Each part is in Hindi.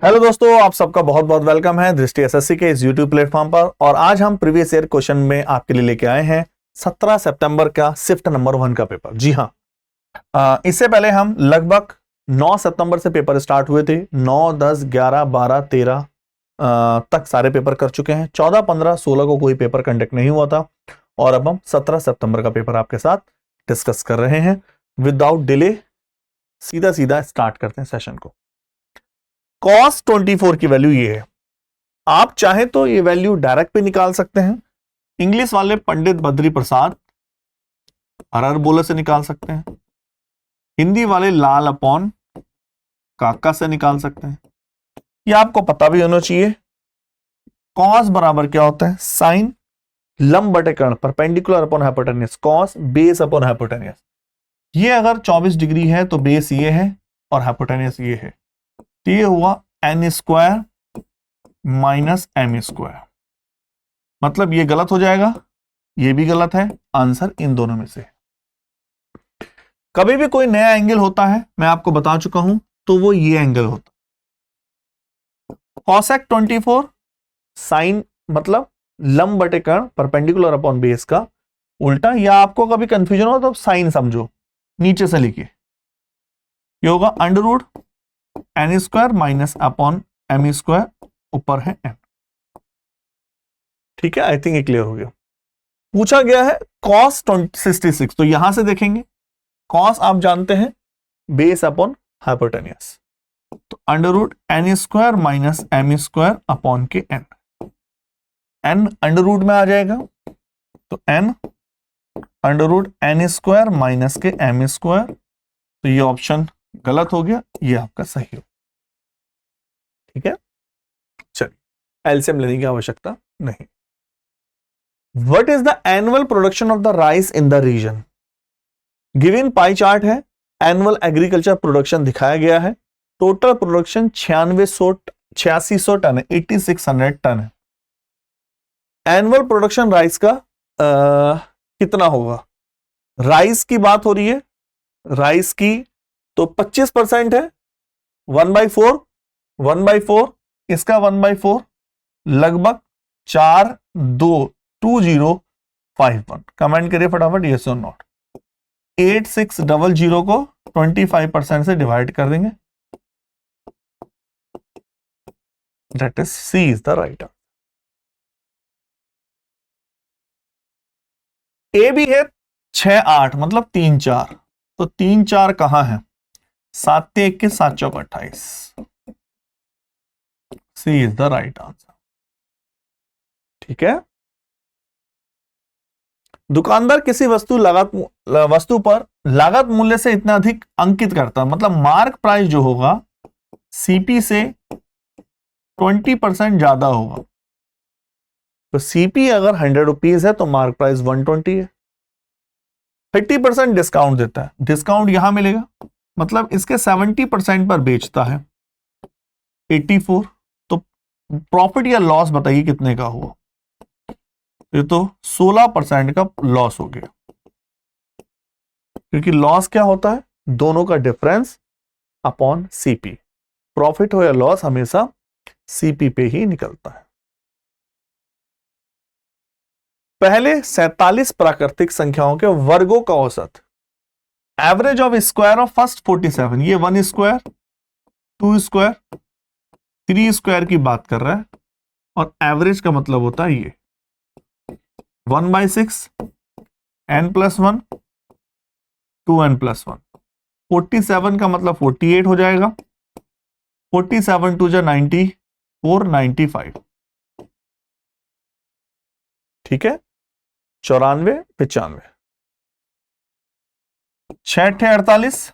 हेलो दोस्तों, आप सबका बहुत बहुत वेलकम है दृष्टि एसएससी के इस यूट्यूब प्लेटफॉर्म पर। और आज हम प्रीवियस ईयर क्वेश्चन में आपके लिए लेके आए हैं 17 सितंबर का शिफ्ट नंबर 1 का पेपर। जी हाँ, इससे पहले हम लगभग 9 सितंबर से पेपर स्टार्ट हुए थे। 9, 10, 11, 12, 13 तक सारे पेपर कर चुके हैं। 14, 15, 16 को कोई पेपर कंडक्ट नहीं हुआ था और अब हम 17 सितंबर का पेपर आपके साथ डिस्कस कर रहे हैं। विदाउट डिले सीधा सीधा स्टार्ट करते हैं सेशन को। cos 24 की वैल्यू ये है। आप चाहे तो ये वैल्यू डायरेक्ट पे निकाल सकते हैं। इंग्लिश वाले पंडित बद्री प्रसाद अररबोला से निकाल सकते हैं। हिंदी वाले लाल अपॉन काका से निकाल सकते हैं। ये आपको पता भी होना चाहिए। cos बराबर क्या होता है? साइन लंब बटे कर्ण, perpendicular upon hypotenuse, cos base upon hypotenuse. ये अगर 24 डिग्री है तो बेस ये है और हाइपोटेन्यूस ये है, तो ये हुआ n square minus M square. मतलब ये गलत हो जाएगा, ये भी गलत है। आंसर इन दोनों में से है। कभी भी कोई नया एंगल होता है, मैं आपको बता चुका हूं, तो वो ये एंगल होता है। cosec 24 साइन मतलब लंब बटे कर्ण, परपेंडिकुलर अपॉन बेस का उल्टा। या आपको कभी कंफ्यूजन हो तो साइन समझो, नीचे से लिखिए। ये होगा under root N square minus upon M square, ऊपर है एन। ठीक है, आई थिंक ये क्लियर हो गया। पूछा गया है cos 66, तो यहां से देखेंगे cos आप जानते हैं बेस अपॉन हाइपोटेन्यूस, तो under root N square minus M square upon के एन। एन अंडर रूट में आ जाएगा, तो N under root N square minus के एम स्क्वायर। तो ये ऑप्शन गलत हो गया, ये आपका सही हो। ठीक है, चलिए एलसीएम लेने की आवश्यकता नहीं। What is the annual production of the rice in the region? Given pie chart है, एनुअल एग्रीकल्चर प्रोडक्शन दिखाया गया है। टोटल प्रोडक्शन 8600 टन है, 8600 टन है। एनुअल प्रोडक्शन राइस का कितना होगा? राइस की बात हो रही है, राइस की तो 25% है, 1/4, 1/4, इसका 1/4, लगभग 4,2,2051। कमेंट करिए फटाफट यस और नॉट। 8600 को 25% से डिवाइड कर देंगे, that is C is the right answer. A भी है 6-8 मतलब 3-4, तो 3-4 कहां है? 7-21, 7-4-28, सी इज द राइट आंसर। ठीक है, दुकानदार किसी वस्तु पर लागत मूल्य से इतना अधिक अंकित करता है, मतलब मार्क प्राइस जो होगा सीपी से 20% ज्यादा होगा। तो सीपी अगर 100 रुपीज है तो मार्क प्राइस 120 है। 30% डिस्काउंट देता है, डिस्काउंट यहां मिलेगा, मतलब इसके 70% पर बेचता है 84। तो प्रॉफिट या लॉस बताइए कितने का हुआ? ये तो 16% का लॉस हो गया, क्योंकि लॉस क्या होता है? दोनों का डिफरेंस अपॉन सीपी। प्रॉफिट हो या लॉस हमेशा सीपी पे ही निकलता है। पहले 47 प्राकृतिक संख्याओं के वर्गों का औसत, average of square of first 47, ये 1 स्क्वायर, 2 स्क्वायर, 3 स्क्वायर की बात कर रहा है। और एवरेज का मतलब होता है ये 1/6 n+1 2n+1। 47 का मतलब 48 हो जाएगा, 47 2 जा 94, 95। ठीक है, 94, 95, 6 48,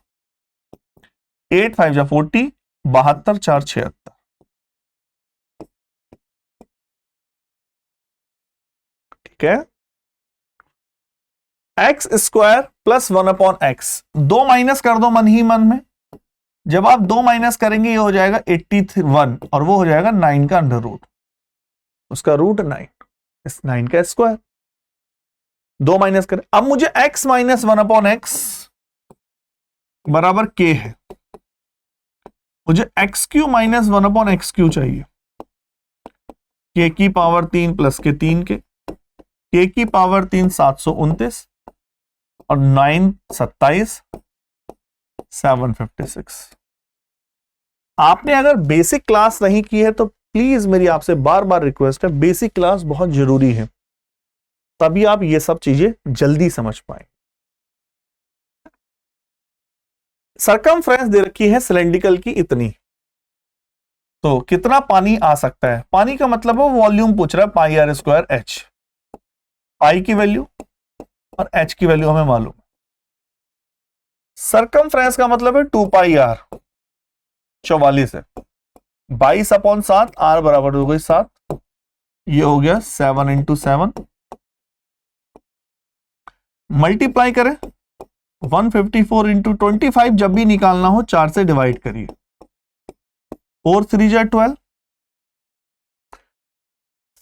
8 5 जा 40, 72 4 76। ठीक है, x square plus 1/x, 2 minus कर दो मन ही मन में। जब आप 2 माइनस करेंगे ये हो जाएगा 81 और वो हो जाएगा 9 का अंडर रूट, उसका रूट 9, इस 9 का स्क्वायर। 2 माइनस करें, अब मुझे x माइनस 1/x बराबर k है। मुझे x Q minus 1 x Q चाहिए, के की पावर 3 प्लस के 3 के की पावर 3 729 और 9 27 756। आपने अगर बेसिक क्लास नहीं की है तो प्लीज मेरी आपसे बार बार रिक्वेस्ट है, बेसिक क्लास बहुत जरूरी है, तभी आप ये सब चीजें जल्दी समझ पाए। सरकमफ्रेंस दे रखी है सिलेंड्रिकल की इतनी, तो कितना पानी आ सकता है? पानी का मतलब है वॉल्यूम पूछ रहा है, पाई आर स्क्वायर एच। पाई की वैल्यू और एच की वैल्यू हमें मालूम है। सरकमफ्रेंस का मतलब है 2 पाई आर, 44 है, 22/7, आर बराबर हो गई 7, ये हो गया 7 × 7, मल्टीप्लाई करें 154 × 25, जब भी निकालना हो 4 से डिवाइड करिए, 4 3 जा 12,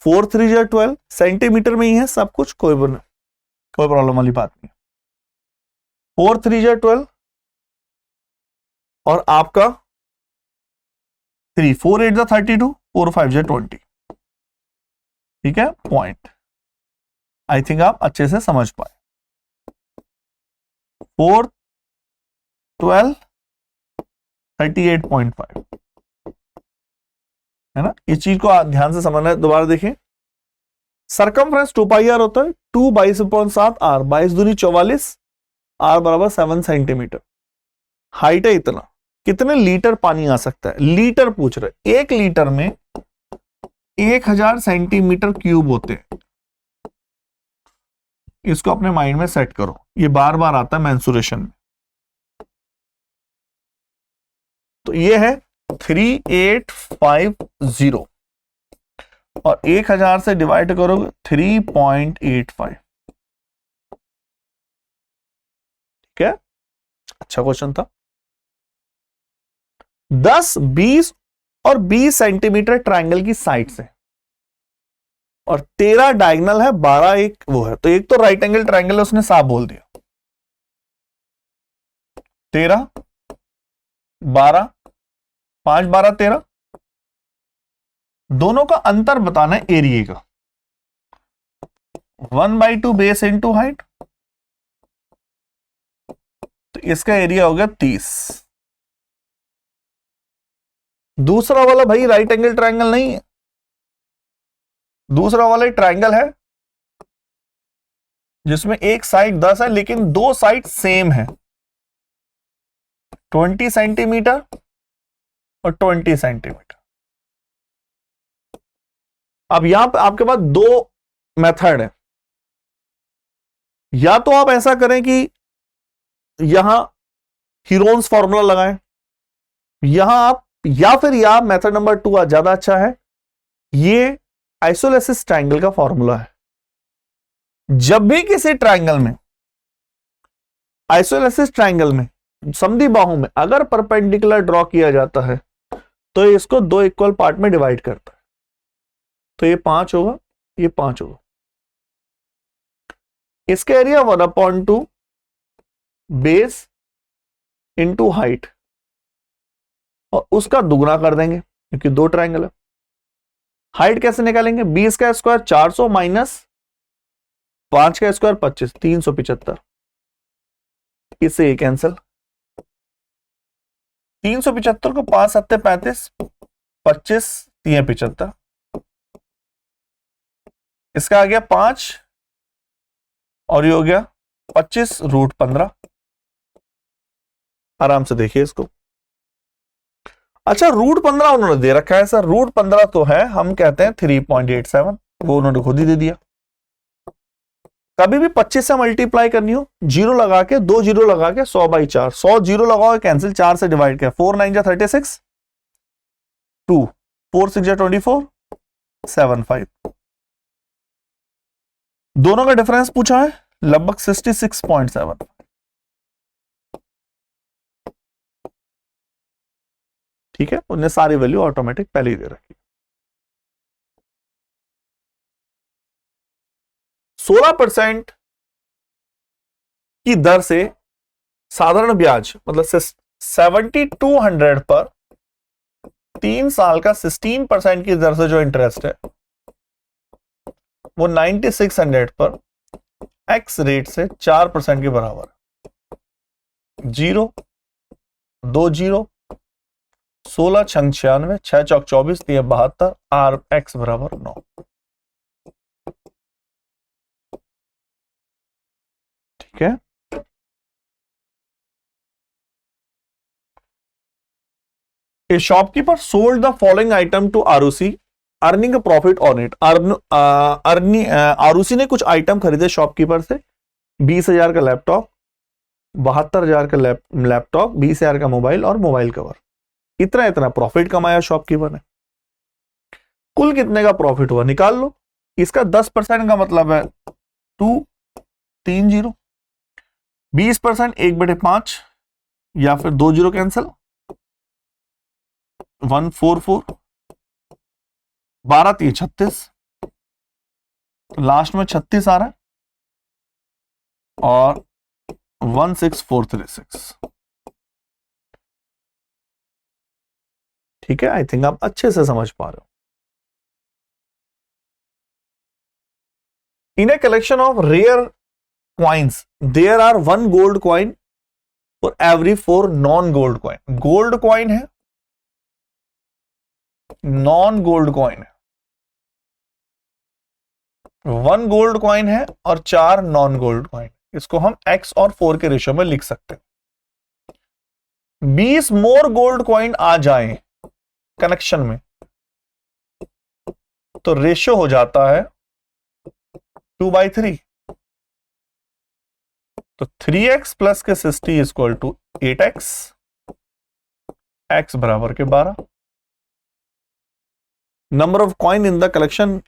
4 3 जा 12, सेंटीमीटर में ही है सब कुछ, कोई प्रॉब्लम वाली बात नहीं। 4 3 जा 12 और आपका 3, 4 8 जा 32, 4 5 जा 20, ठीक है, पॉइंट। आई थिंक आप अच्छे से समझ पाए। 4 12 38.5 है ना, इस चीज को ध्यान से समझना है। दोबारा देखिए, सरकमफ्रेंस 2 पाई आर होता है, 2 22/7 आर, 22 दूनी 44, आर बराबर 7 सेंटीमीटर, हाइट है इतना। कितने लीटर पानी आ सकता है? लीटर पूछ रहे, 1 लीटर में 1000 सेंटीमीटर क्यूब होते हैं। इसको अपने माइंड में सेट करो, ये बार बार आता है मेंसुरेशन में। तो ये है 3850 और 1000 से डिवाइड करोगे 3.85, ठीक है, अच्छा क्वेश्चन था। 10 20 और 20 सेंटीमीटर ट्रायंगल की साइड से और 13 डायगोनल है, 12 एक वो है, तो एक तो राइट एंगल ट्रायंगल है, उसने साफ बोल दिया। 13 12 5 12 13, दोनों का अंतर बताना है एरिया का। 1/2 बेस इंटू हाइट, तो इसका एरिया हो गया 30। दूसरा वाला भाई राइट एंगल ट्रायंगल नहीं है, दूसरा वाला ट्रायंगल है जिसमें एक साइड 10 है लेकिन दो साइड सेम है, 20 सेंटीमीटर और 20 सेंटीमीटर। अब यहां पे आपके पास दो मेथड है, या तो आप ऐसा करें कि यहां हीरोन्स फॉर्मूला लगाएं, यहां आप, या फिर यह मेथड नंबर 2 ज्यादा अच्छा है, ये आइसोलेसिस ट्रायंगल का फॉर्मूला है। जब भी किसी ट्रायंगल में, आइसोलेसिस ट्रायंगल में, समद्वि बाहु में अगर परपेंडिकुलर ड्रॉ किया जाता है तो इसको 2 इक्वल पार्ट में डिवाइड करता है, तो ये 5 होगा, ये 5 होगा। इसका एरिया 1/2 बेस इंटू हाइट, और उसका दुगना कर देंगे क्योंकि 2 ट्रायंगल है। हाइट कैसे निकालेंगे? 20 का स्क्वायर 400 माइनस 5 का स्क्वायर 25, 375, इससे ये कैंसिल। 375 को 5 7 35, 25 3 75, इसका आ गया 5 और ये हो गया 25√15। आराम से देखिए इसको। अच्छा, √15 उन्होंने दे रखा है सर, √15 तो है, हम कहते हैं 3.87, वो उन्होंने खुद ही दे दिया। कभी भी 25 से मल्टीप्लाई करनी हो, जीरो लगा के, 2 जीरो लगा के 100/4, 100 जीरो लगाओ कैंसिल, 4 से डिवाइड किया, 4 9 जा 36, 2 4 6 जा 24, 7 5। दोनों का डिफरेंस पूछा है, लगभग 66.7। ठीक है, उन्हें सारी वैल्यू ऑटोमेटिक पहले ही दे रखी। 16% की दर से साधारण ब्याज, मतलब 7200 पर 3 साल का 16% की दर से जो इंटरेस्ट है वो 9600 पर एक्स रेट से 4% के बराबर है। 0 2 0 16 छंग 96 6 चौक 24 3 72 आर एक्स बराबर 9। ठीक है, A shopkeeper sold the following item to Arushi earning a profit on it. Arushi ने कुछ आइटम खरीदे शॉपकीपर से, 20,000 का लैपटॉप, 72,000 का लैपटॉप, 20,000 का मोबाइल और मोबाइल कवर। इतना इतना प्रॉफिट कमाया शॉपकीपर ने। कुल कितने का प्रॉफिट हुआ निकाल लो। इसका 10% का मतलब है 230, 20% 1/5 या फिर 2 0 कैंसिल 144, 12 3 36, तो लास्ट में 36 आ रहा है और 16436। ठीक है, आई थिंक आप अच्छे से समझ पा रहे हो। In a collection of rare coins there are 1 gold coin for every 4 non gold coin. Gold coin है, नॉन गोल्ड कॉइन है, 1 गोल्ड कॉइन है और 4 नॉन गोल्ड कॉइन। इसको हम x और 4 के रेशियो में लिख सकते हैं। 20 मोर गोल्ड कॉइन आ जाएं कनेक्शन में तो रेशियो हो जाता है 2/3। तो 3x प्लस के 60 इक्वल टू 8x, x बराबर के 12। Number of coin in the collection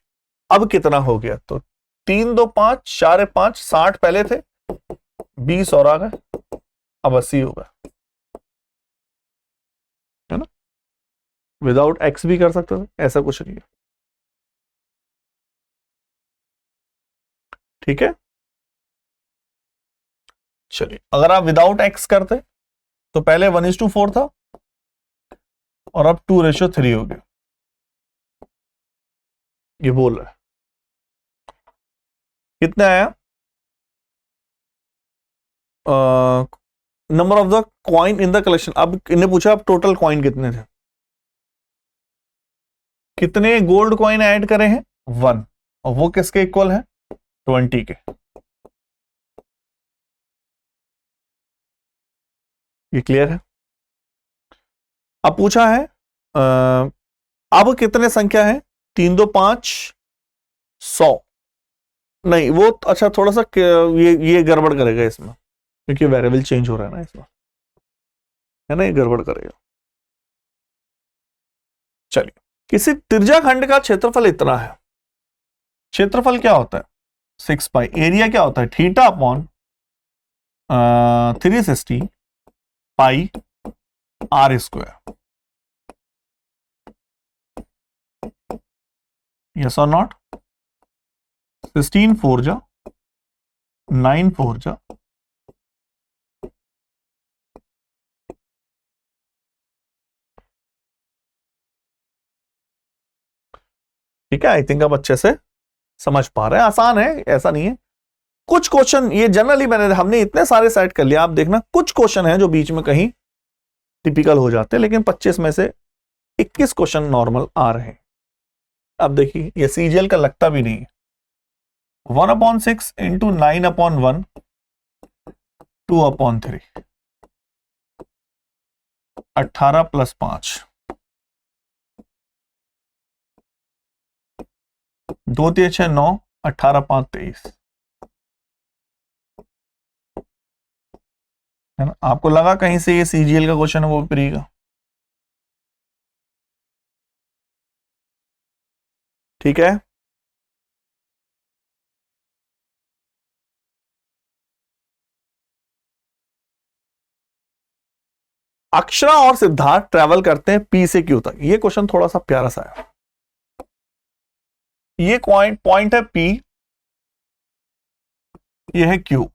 अब कितना हो गया? तो 3 2 5 4 5 60 पहले थे, 20 और आ गए, अब 80 हो गया, है ना। विदाउट एक्स भी कर सकते थे, ऐसा कुछ नहीं है। ठीक है, चलिए अगर आप विदाउट एक्स करते तो पहले 1:4 था और अब 2:3 हो गया। ये बोल रहा है कितने आया? Number of the coin in the collection. अब इन्हें पूछा अब टोटल कॉइन कितने थे, कितने गोल्ड कॉइन ऐड करे हैं? 1, और वो किसके इक्वल है? 20 के। ये क्लियर है। अब पूछा है अब कितने संख्या है? 3 2 5 100 नहीं, वो अच्छा थोड़ा सा ये गड़बड़ करेगा इसमें, क्योंकि वेरिएबल चेंज हो रहा है ना इसमें, है ना, ये गड़बड़ करेगा। चलिए, किसी त्रिज्याखंड का क्षेत्रफल इतना है। क्षेत्रफल क्या होता है? 6 पाई। एरिया क्या होता है? Theta upon 360 pi r square. Yes और नॉट? 16 4 जा 9 4 जा ठीक है, आई थिंक आप अच्छे से समझ पा रहे हैं। आसान है, ऐसा नहीं है। कुछ क्वेश्चन ये जनरली हमने इतने सारे सेट कर लिया, आप देखना कुछ क्वेश्चन है जो बीच में कहीं टिपिकल हो जाते हैं, लेकिन 25 में से 21 क्वेश्चन नॉर्मल आ रहे हैं। अब देखिए, ये सीजीएल का लगता भी नहीं है। 1/6 इंटू 9/1 2/3 18 + 5 2 3 6 9 18 5 23, है ना। आपको लगा कहीं से ये सीजीएल का क्वेश्चन है वो प्री का? ठीक है, अक्षरा और सिद्धार्थ ट्रैवल करते हैं पी से क्यू तक। ये क्वेश्चन थोड़ा सा प्यारा सा है। ये पॉइंट है पी, ये है क्यू,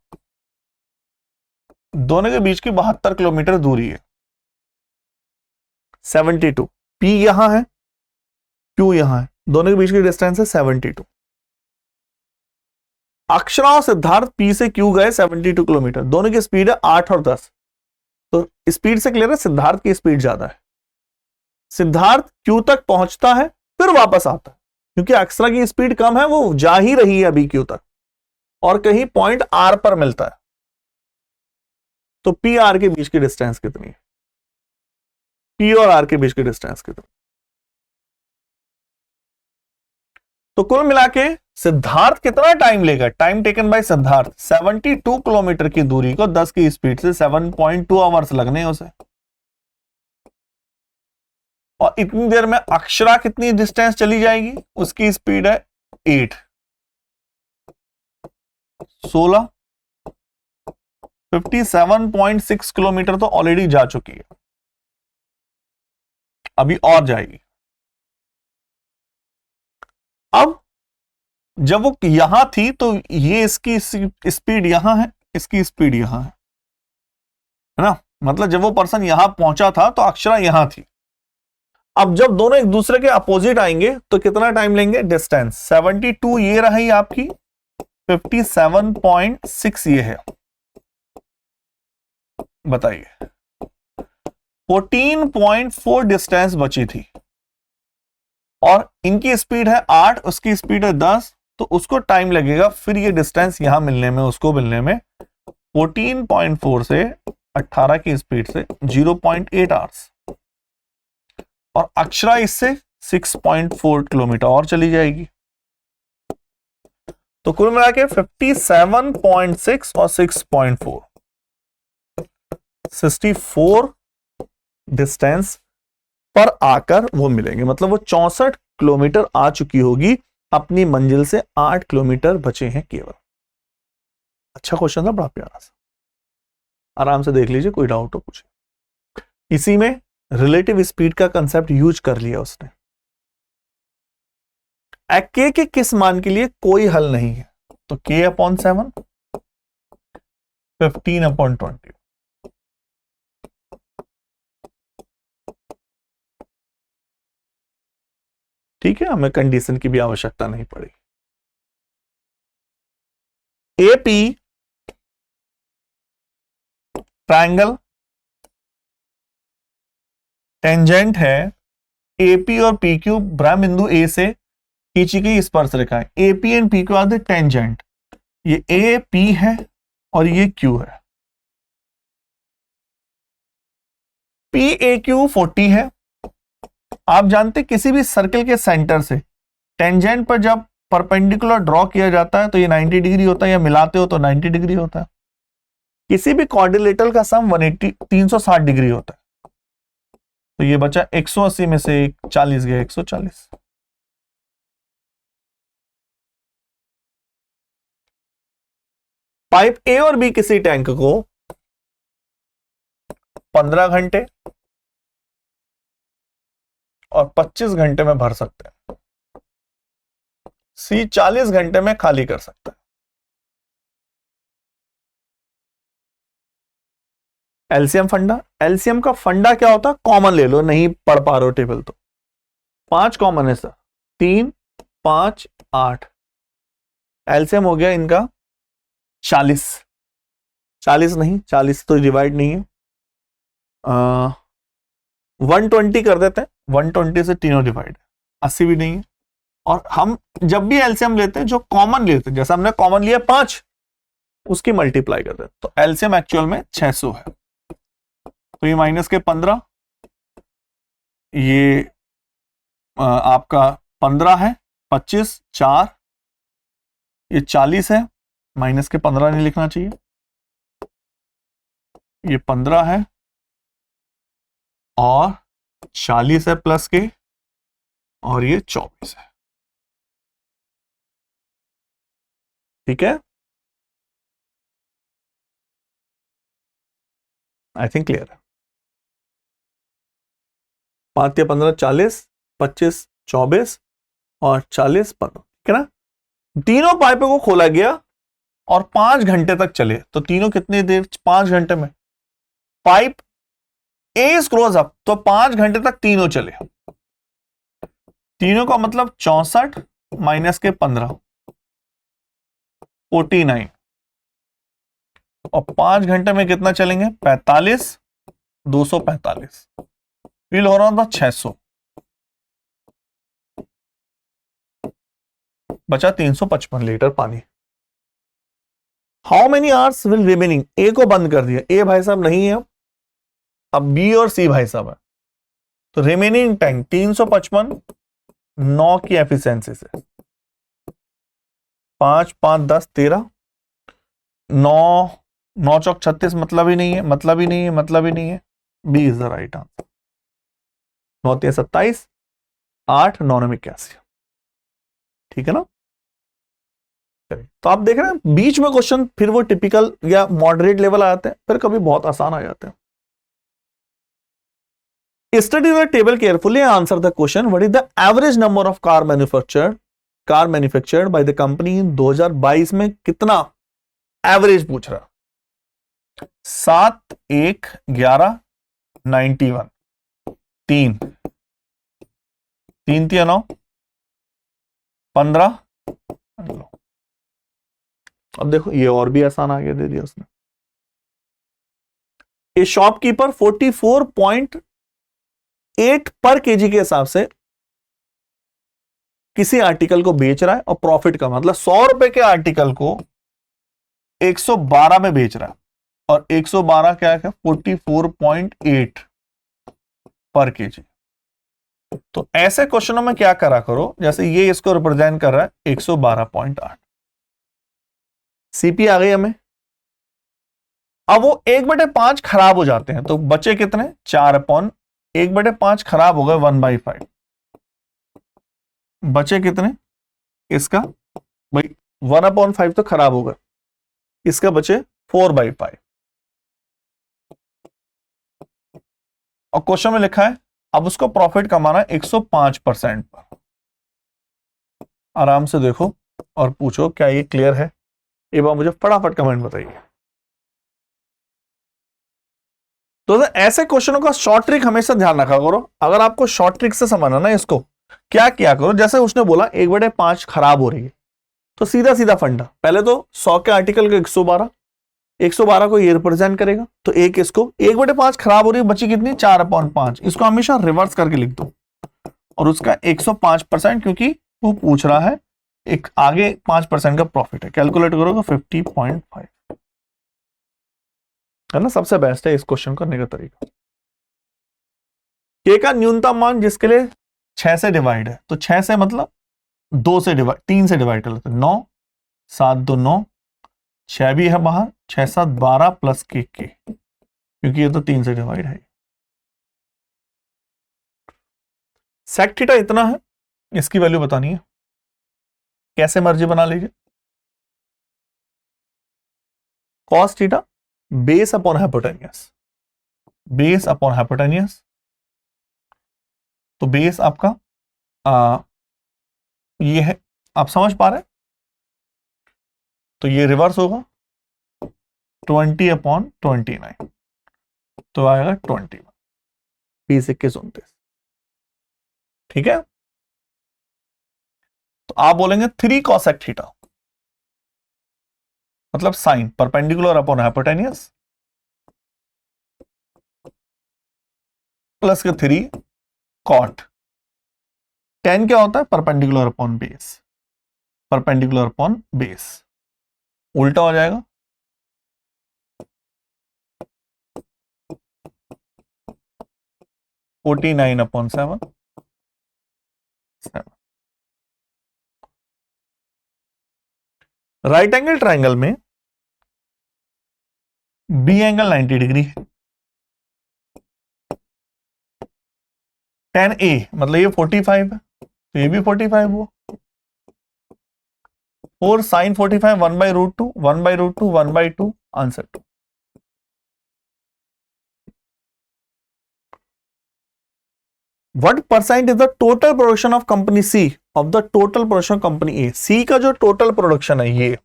दोनों के बीच की 72 किलोमीटर दूरी है, 72। P यहां है, Q यहां है, दोनों के बीच की डिस्टेंस है 72। अक्षरा और सिद्धार्थ P से Q गए 72 किलोमीटर, दोनों की स्पीड है 8 और 10। तो स्पीड से क्लियर है सिद्धार्थ की स्पीड ज्यादा है। सिद्धार्थ Q तक पहुंचता है फिर वापस आता है, क्योंकि अक्षरा की स्पीड कम है, वो जा ही रही है अभी Q तक, और कहीं पॉइंट R पर मिलता है। तो P R के बीच की डिस्टेंस कितनी है? P और R के बीच की डिस्टेंस कितनी? तो कुल मिला के सिद्धार्थ कितना टाइम लेगा? Time taken by Siddharth 72 kilometre की दूरी को 10 की स्पीड से 7.2 आवर्स लगने उसे। और इतनी देर में अक्षरा कितनी डिस्टेंस चली जाएगी? उसकी स्पीड है 8, 16, 57.6 किलोमीटर तो ऑलरेडी जा चुकी है, अभी और जाएगी। अब जब वो यहां थी तो ये इसकी स्पीड यहां है, इसकी स्पीड यहां है ना, मतलब जब वो पर्सन यहां पहुंचा था तो अक्षरा यहां थी। अब जब दोनों एक दूसरे के अपोजिट आएंगे तो कितना टाइम लेंगे? डिस्टेंस 72 ये रही आपकी, 57.6 ये है, बताइए 14.4 डिस्टेंस बची थी, और इनकी स्पीड है 8, उसकी स्पीड है 10, तो उसको टाइम लगेगा फिर ये डिस्टेंस यहां मिलने में, उसको मिलने में 14.4 से 18 की स्पीड से 0.8 आवर्स, और अक्षरा इससे 6.4 किलोमीटर और चली जाएगी। तो कुल मिला के 57.6 और 6.4 64 डिस्टेंस पर आकर वो मिलेंगे, मतलब वो 64 किलोमीटर आ चुकी होगी, अपनी मंजिल से 8 किलोमीटर बचे हैं केवल। अच्छा क्वेश्चन था, बड़ा प्यारा सा, आराम से देख लीजिए, कोई डाउट हो पूछे। इसी में रिलेटिव स्पीड का कंसेप्ट यूज कर लिया उसने। के किस मान के लिए कोई हल नहीं है, तो k/7 15/20, ठीक है, हमें कंडीशन की भी आवश्यकता नहीं पड़ी। AP ट्रायंगल टेंजेंट है AP और PQ ब्रह्म बिंदु A से खींची गई स्पर्श रेखाएं। AP and PQ are the tangent, ये AP है और ये Q है। PAQ 40 है। आप जानते किसी भी सर्कल के सेंटर से टेंजेंट पर जब परपेंडिकुलर ड्रॉ किया जाता है तो ये 90 डिग्री होता है, या मिलाते हो तो 90 डिग्री होता है। किसी भी क्वाड्रिलेटरल का सम 360 डिग्री होता है। तो ये बचा 180 में से 40 गया 140। पाइप ए और बी किसी टैंक को 15 घंटे और 25 घंटे में भर सकते हैं, सी 40 घंटे में खाली कर सकता है। एलसीएम फंडा, एलसीएम का फंडा क्या होता है? कॉमन ले लो, नहीं पढ़ पा रहे हो टेबल तो 5 कॉमन है सर, 3, 5, 8, एलसीएम हो गया इनका 40, 40 नहीं, 40 तो डिवाइड नहीं है, 120 कर देते हैं, 120 से तीनों डिवाइड, 80 भी नहीं है। और हम जब भी एलसीएम लेते हैं जो कॉमन लेते हैं, जैसा हमने कॉमन लिया 5, उसकी मल्टीप्लाई कर देते हैं, तो एलसीएम एक्चुअल में 600 है। तो ये माइनस के 15, ये आपका 15 है, 25, 4, ये 40 है, माइनस के 15 नहीं लिखना चाहिए, ये 15 है और 40 है प्लस के, और ये 24 है, ठीक है। आई थिंक क्लियर है। 5 या 15, 40, 25, 24 और 40, 15, ठीक है ना। तीनों पाइपों को खोला गया और 5 घंटे तक चले, तो तीनों कितनी देर? 5 घंटे में। Pipe A is close up, तो 5 घंटे तक तीनों चले। तीनों का मतलब 64 माइनस के 15 49 और 5 घंटे में कितना चलेंगे 45 245 फील हो रहा था 600 बचा 355 लीटर पानी। How many hours will remaining, A को बंद कर दिया, ए भाई साहब नहीं है, अब बी और सी भाई साहब है, तो रिमेनिंग टाइम 355 9 की एफिशिएंसी से 5 5 10 13 9 9 चौक 36 मतलब ही नहीं है, मतलब ही नहीं है, मतलब ही नहीं है, B is the right answer. 9 3 27 8 9 9 81, ठीक है ना। तो आप देख रहे हैं बीच में क्वेश्चन फिर वो टिपिकल या मॉडरेट लेवल आ जाते हैं, फिर कभी बहुत आसान आ जाते हैं। Study the table carefully, answer the question, what is the average number of car manufactured by the company इन 2022 में, कितना एवरेज पूछ रहा, 7 1 11 91 3 3 3 9 15। अब देखो ये और भी आसान आगे दे दिया उसने। ए शॉपकीपर 44.8 पर केजी के हिसाब से किसी आर्टिकल को बेच रहा है और प्रॉफिट का मतलब 100 रुपए के आर्टिकल को 112 में बेच रहा है, और 112 क्या है 44.8 पर केजी। तो ऐसे क्वेश्चनों में क्या करा करो, जैसे ये इसको रिप्रेजेंट कर रहा है 112.8, सीपी आ गई हमें। अब वो 1/5 खराब हो जाते हैं, तो बचे कितने 4/1/5 खराब हो गए 1/5, बचे कितने इसका भाई 1/5 तो खराब होगा, इसका बचे 4/5। और क्वेश्चन में लिखा है अब उसको प्रॉफिट कमाना है 105% पर। आराम से देखो और पूछो क्या ये क्लियर है, एक बार मुझे फटाफट कमेंट बताइए। तो ऐसे क्वेश्चनों का शॉर्ट ट्रिक हमेशा ध्यान रखा करो। अगर आपको शॉर्ट ट्रिक से समझना ना, इसको क्या किया करो, जैसे उसने बोला 1/5 खराब हो रही है, तो सीधा सीधा फंडा, पहले तो 100 के आर्टिकल को 112 को ये रिप्रेजेंट करेगा, तो एक इसको 1/5 खराब हो रही है, बची कितनी 4/5, इसको हमेशा रिवर्स करके लिख दो और उसका 105%, क्योंकि वो पूछ रहा है एक आगे 5% का प्रॉफिट है, कैलकुलेट करोगे 50.5 है ना। सबसे बेस्ट है इस क्वेश्चन करने का तरीका। के का न्यूनतम मान जिसके लिए 6 से डिवाइड है, तो 6 से मतलब 2 से डिवाइड 3 से डिवाइड कर लेते हैं, 9 7 2 9, 6 भी है बाहर, 6 7 12 प्लस के क्योंकि ये तो 3 से डिवाइड है। सेक थीटा इतना है, इसकी वैल्यू बतानी है, कैसे मर्जी बना लीजिए। Cos theta base upon hypotenuse, base upon hypotenuse, तो बेस आपका ये है, आप समझ पा रहे हैं, तो ये रिवर्स होगा 20/29, तो आएगा 21, 20 21 29, ठीक है। तो आप बोलेंगे 3 कॉसेक थीटा, मतलब sine perpendicular upon hypotenuse plus के 3 कॉट, tan क्या होता है perpendicular upon base, perpendicular upon base, उल्टा हो जाएगा 49/7। राइट एंगल ट्राइंगल में बी एंगल 90 डिग्री है, tan A मतलब ये 45 है, तो ये भी 45 हुआ, 4 sin 45 1/√2 1/√2 1/2 answer 2। What percent is the total production of company C of the total production of company A? C का जो टोटल प्रोडक्शन है ये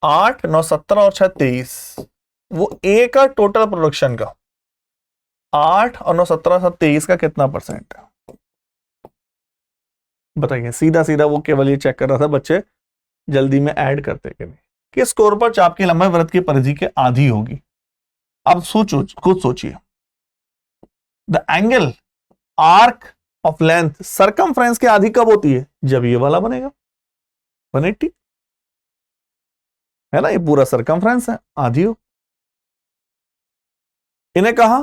8 9 17 और 6 23, वो A का टोटल प्रोडक्शन का 8 और 9 17 7 23 का कितना परसेंट है, बताइए, सीधा सीधा वो केवल ये चेक कर रहा था बच्चे जल्दी में ऐड करते कि नहीं। किस स्कोर पर चाप की लंबाई वृत्त की परिधि के आधी होगी? अब सोचो, खुद सोचिए। The angle arc of length circumference के आधी कब होती है? जब ये वाला बनेगा 180, है ना, ये पूरा सरकमफ्रेंस है, आधी हो। इन्हें कहा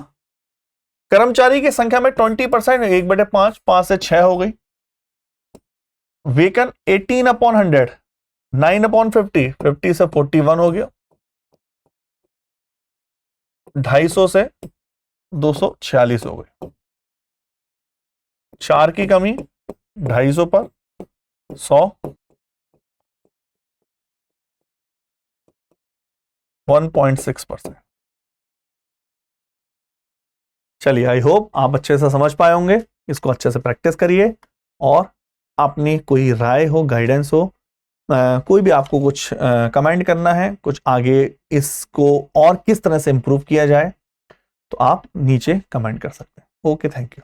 कर्मचारी की संख्या में 20%, 1/5, 5 से 6 हो गई। वेकन 18/100, 9/50, 50 से 41 हो गया। 250 से 246 हो गए। 4 की कमी 250 पर 100, 1.6%। चलिए, आई होप आप अच्छे से समझ पाए होंगे। इसको अच्छे से प्रैक्टिस करिए, और अपनी कोई राय हो, गाइडेंस हो, कोई भी आपको कुछ कमेंट करना है, कुछ आगे इसको और किस तरह से इंप्रूव किया जाए, तो आप नीचे कमेंट कर सकते हैं। Okay, thank you.